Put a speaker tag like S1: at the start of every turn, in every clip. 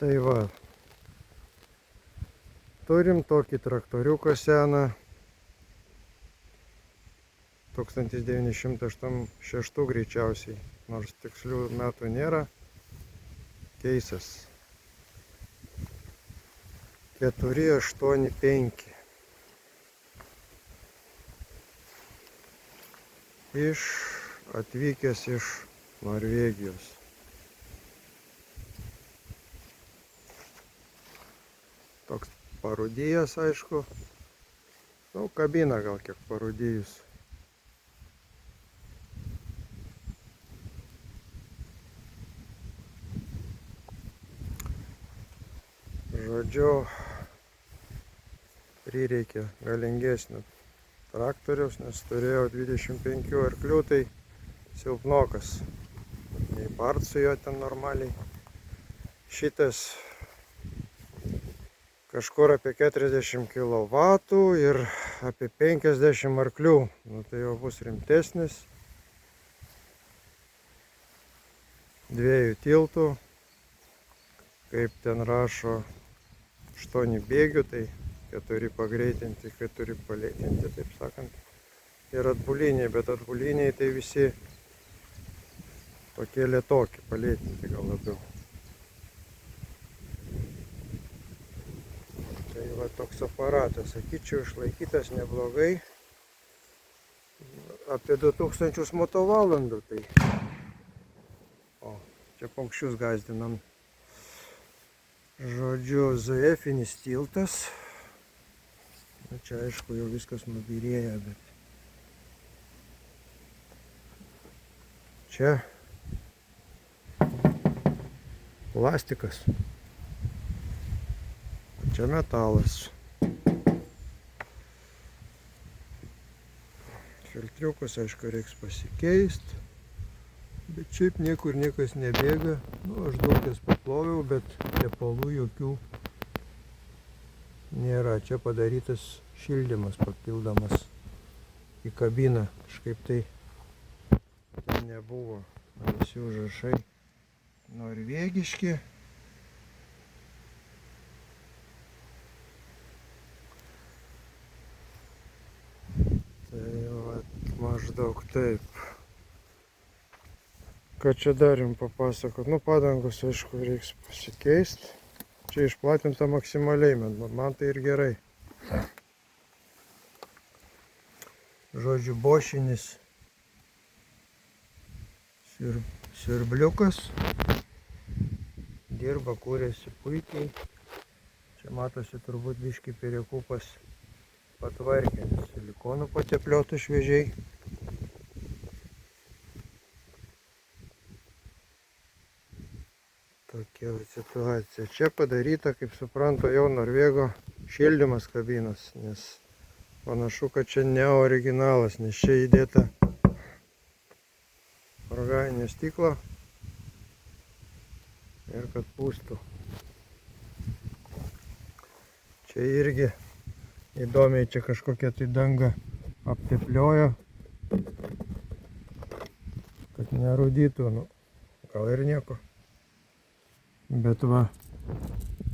S1: Tai va, turim tokį traktoriuką seną, 1986 greičiausiai, nors tikslių metų nėra, keisas. 485. Atvykęs iš Norvegijos. Toks parūdijęs, aišku. Nu, kabina gal kiek parūdijus. Žodžiu, prireikė galingesnio traktoriaus, nes turėjau 25 arklių, tai silpnokas. Nei part su juo ten normaliai. Šitas kažkur apie 40 kW ir apie 50 arklių. Nu, tai jau bus rimtesnis. 2 tiltų. Kaip ten rašo 8 bėgių, tai 4 pagreitinti, 4 palėtinti, taip sakant. Ir atbuliniai, bet atbuliniai tai visi tokie lėtoki, palėtinti gal labiau. Tai va toks aparatas, sakyčiau, išlaikytas neblogai. Apie 2000 motovalandų tai. O, čia paukščius gazdinam. Žodžiu, ZF-inis tiltas. Na, čia aišku jau viskas nubyrėja, bet čia plastikas. Čia metalas. Filtriukus, aišku, reiks pasikeisti. Bet šiaip niekur niekas nebėga. Nu, aš daug jas paploviau, bet tepalų jokių nėra. Čia padarytas šildymas papildomas į kabiną. Kažkaip tai nebuvo. Visi užrašai norvegiški. Tai va, maždaug taip. Ką čia dar jums papasakot? Nu, padangos, aišku, reiks pasikeisti. Čia išplatinta maksimaliai, man tai ir gerai. Žodžiu, bošinis siurbliukas. Dirba, kūrėsi puikiai. Čia matosi turbūt biškį perekupas patvarkė, nes silikonų patepliotų šviežiai. Tokia situacija. Čia padaryta, kaip suprantu, jau Norvego šildymas kabinos, nes panašu, kad čia ne originalas, nes čia įdėta organinio stiklo ir kad pūstų. Čia irgi įdomiai, čia kažkokia tai danga aptepliojo, kad nerūdytų, nu, gal ir nieko. Bet va,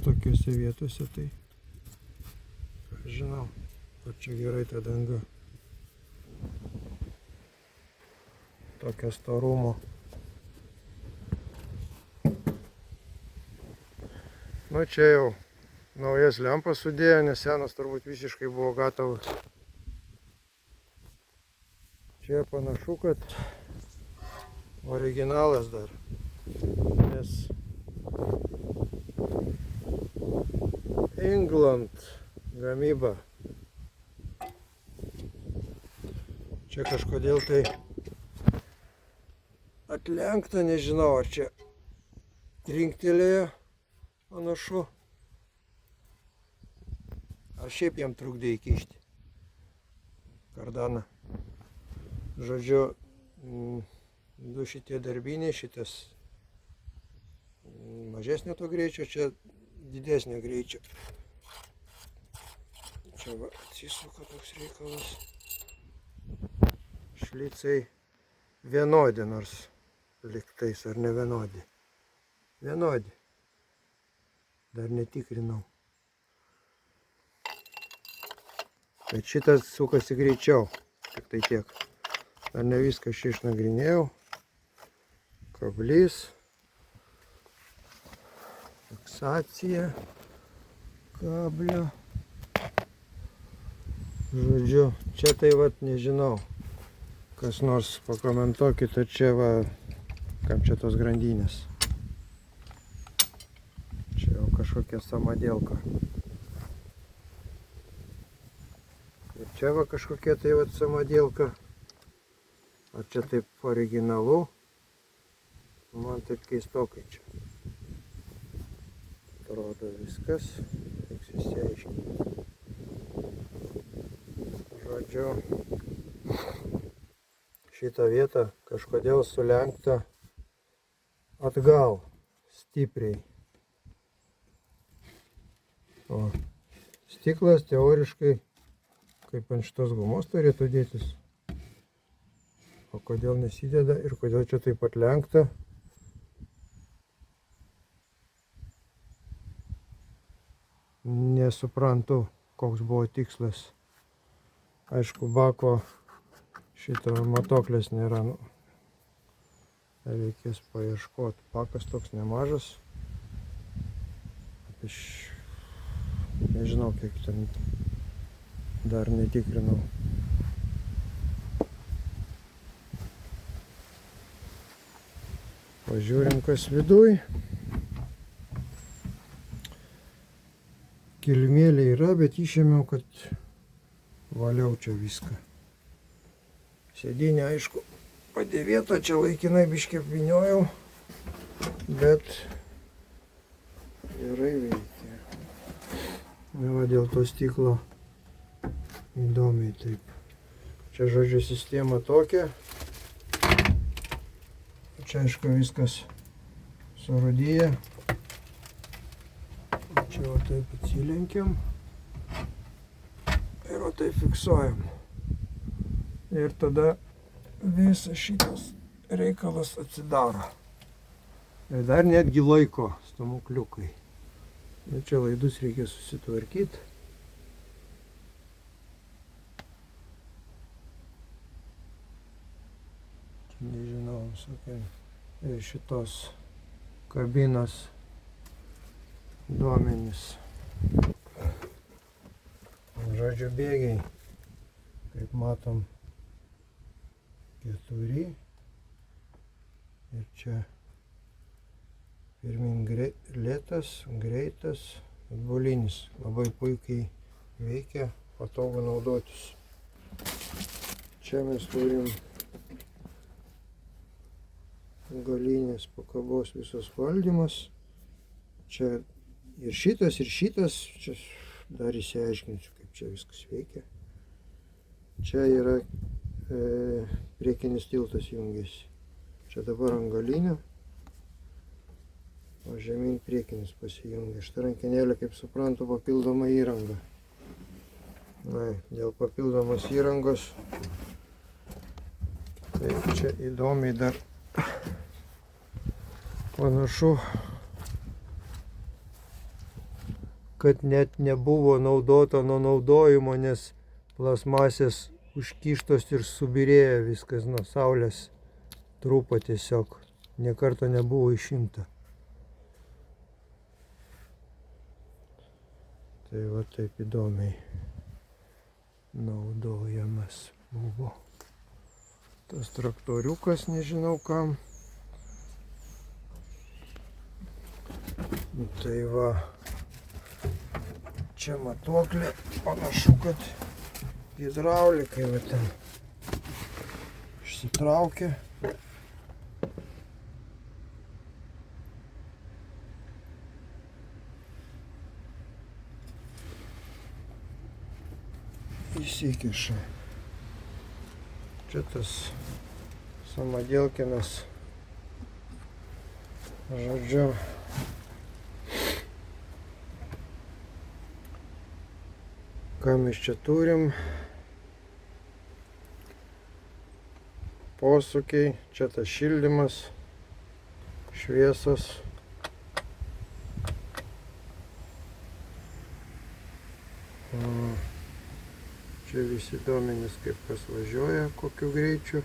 S1: tokiuose vietose tai, žinau, kad čia gerai ta danga. Tokio storumo. Nu, čia jau naujas lempas sudėjo, nes senas turbūt visiškai buvo gatavas. Čia panašu, kad originalas dar, nes England gamyba. Čia kažkodėl tai atlenkta, nežinau, ar čia trinktelėjo panašu, ar šiaip jam trukdė įkišti kardaną. Žodžiu, du šitie darbiniai, šitas mažesnio to greičio, čia didesnio greičio. Čia va, atsisuka toks reikalas. Šlicai vienodi, nors liktais ar ne vienodi. Vienodi. dar netikrinau. Bet šitas sukasi greičiau, tik tai tiek. Dar ne viską šį išnagrinėjau. Kablys. Fiksacija kablio. Žodžiu, čia tai vat nežinau. Kas nors pakomentuokite čia va, kam čia tos grandinės. Čia jau kažkokia samadėlka. Ir čia va kažkokia tai vat samadėlka. O čia taip originalu. Man taip keistokai čia. Atrodo viskas. Reiks išsiaiškinti. Žodžiu, šitą vietą kažkodėl sulenkta atgal stipriai. O stiklas teoriškai kaip ant šitos gumos turėtų dėtis. O kodėl nesideda ir kodėl čia taip pat lenkta? Nesuprantu, koks buvo tikslas. Aišku, bako šito matuoklės nėra. Reikės paieškoti. Bakas toks nemažas. Nežinau, kiek ten dar netikrinau. Pažiūrim, kas viduj. Kilimėlė yra, bet išėmiau, kad valiau čia viską. Sėdynė, aišku, padėvėta, čia laikinai biškį apvyniojau, bet gerai veikia. Va, dėl to stiklo įdomiai taip. Čia, žodžiu, sistema tokia. Čia, aišku, viskas surūdyja. Čia va taip atsilenkiam ir va taip fiksuojam. Ir tada visas šitas reikalas atsidaro. Ir dar netgi laiko stamukliukai. Ir čia laidus reikia susitvarkyti. Čia nežinau, sakai, šitos kabinos duomenys. Žodžiu, bėgiai, kaip matom, 4. Ir čia pirmin lėtas, greitas, atbulinis. Labai puikiai veikia, patogu naudotis. Čia mes turim galinės pakabos visos valdymas. Čia ir šitas, čia dar įsiaiškinsiu, kaip čia viskas veikia. Čia yra priekinis tiltas jungiasi. Čia dabar ant galinio, o žemyn priekinis pasijungia. Šitą rankenėlę, kaip suprantu, papildoma įranga. Na, dėl papildomos įrangos, tai čia įdomiai dar panašu, kad net nebuvo naudota nuo naudojimo, nes plasmasės užkištos ir subirėjo viskas nuo saulės. Trupa tiesiog. Nė karto nebuvo išimta. Tai va taip įdomiai naudojamas buvo. Tas traktoriukas, nežinau kam. Tai va. Čia matuoklė, panašu, kad hidraulikai va ten išsitraukė. Įsikiša. Čia tas samadėlkinas, žodžiu, ką mes čia turim? Posūkiai, čia tas šildymas, šviesos. Čia visi duomenys, kaip kas važiuoja, kokiu greičiu.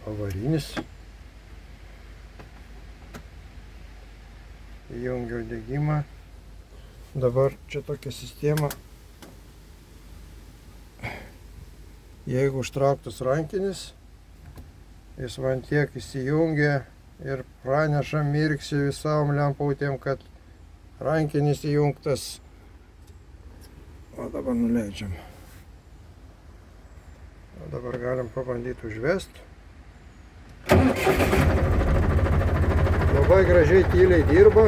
S1: Avarinis. Įjungiau degimą. Dabar čia tokia sistema. Jeigu užtrauktas rankinis, jis man tiek įsijungia ir praneša mirksi visom lemputėm, kad rankinis įjungtas. O dabar nuleidžiam. O dabar galim pabandyti užvesti. Labai gražiai tyliai dirba.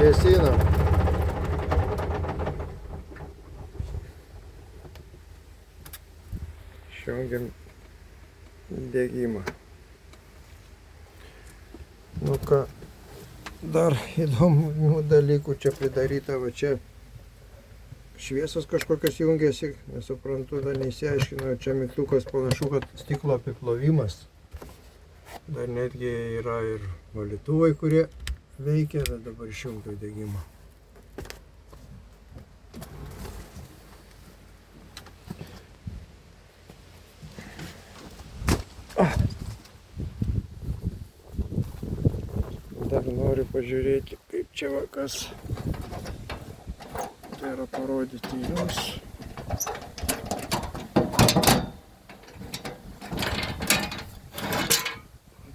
S1: Vėsinam. Išjungiam degimą. Nu ką, dar įdomių dalykų čia pridaryta, va čia šviesos kažkokios jungiasi, nesuprantu, dar neįsiaiškinau, čia mygtukas panašu, kad stiklo apiplovimas. Dar netgi yra ir valytuvai, kurie veikia, bet dabar išjungiau degimą. Dar noriu pažiūrėti, kaip čia vakas. Tai yra parodyti jums.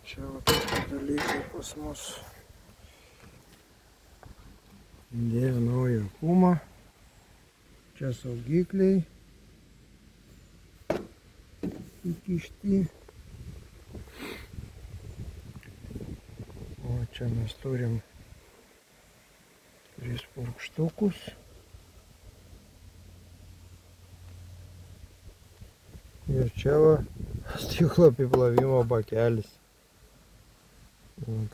S1: Čia va tokie dalykai pas mus. Dėjo naują kumą. Čia saugikliai įkišti. O čia mes turim 3 purkštukus. Ir čia va stiklo apiplovimo bakelis.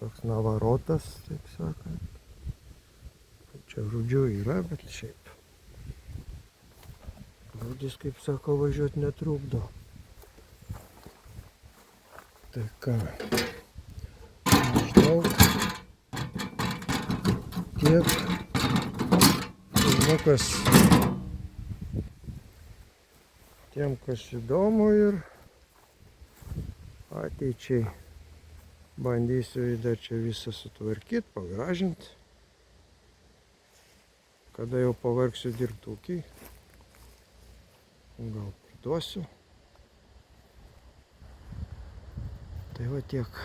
S1: Toks navarotas, taip sakant. Čia žodžiu yra, bet šiaip. Žodis, kaip sako, važiuoti netrukdo. Tai ką, maždaug tiek. Filmukas tiem, kas įdomu ir ateičiai bandysiu dar čia visą sutvarkyti, pagražinti. Kada jau pavargsiu dirbti ūkį, gal priduosiu. Tai va tiek.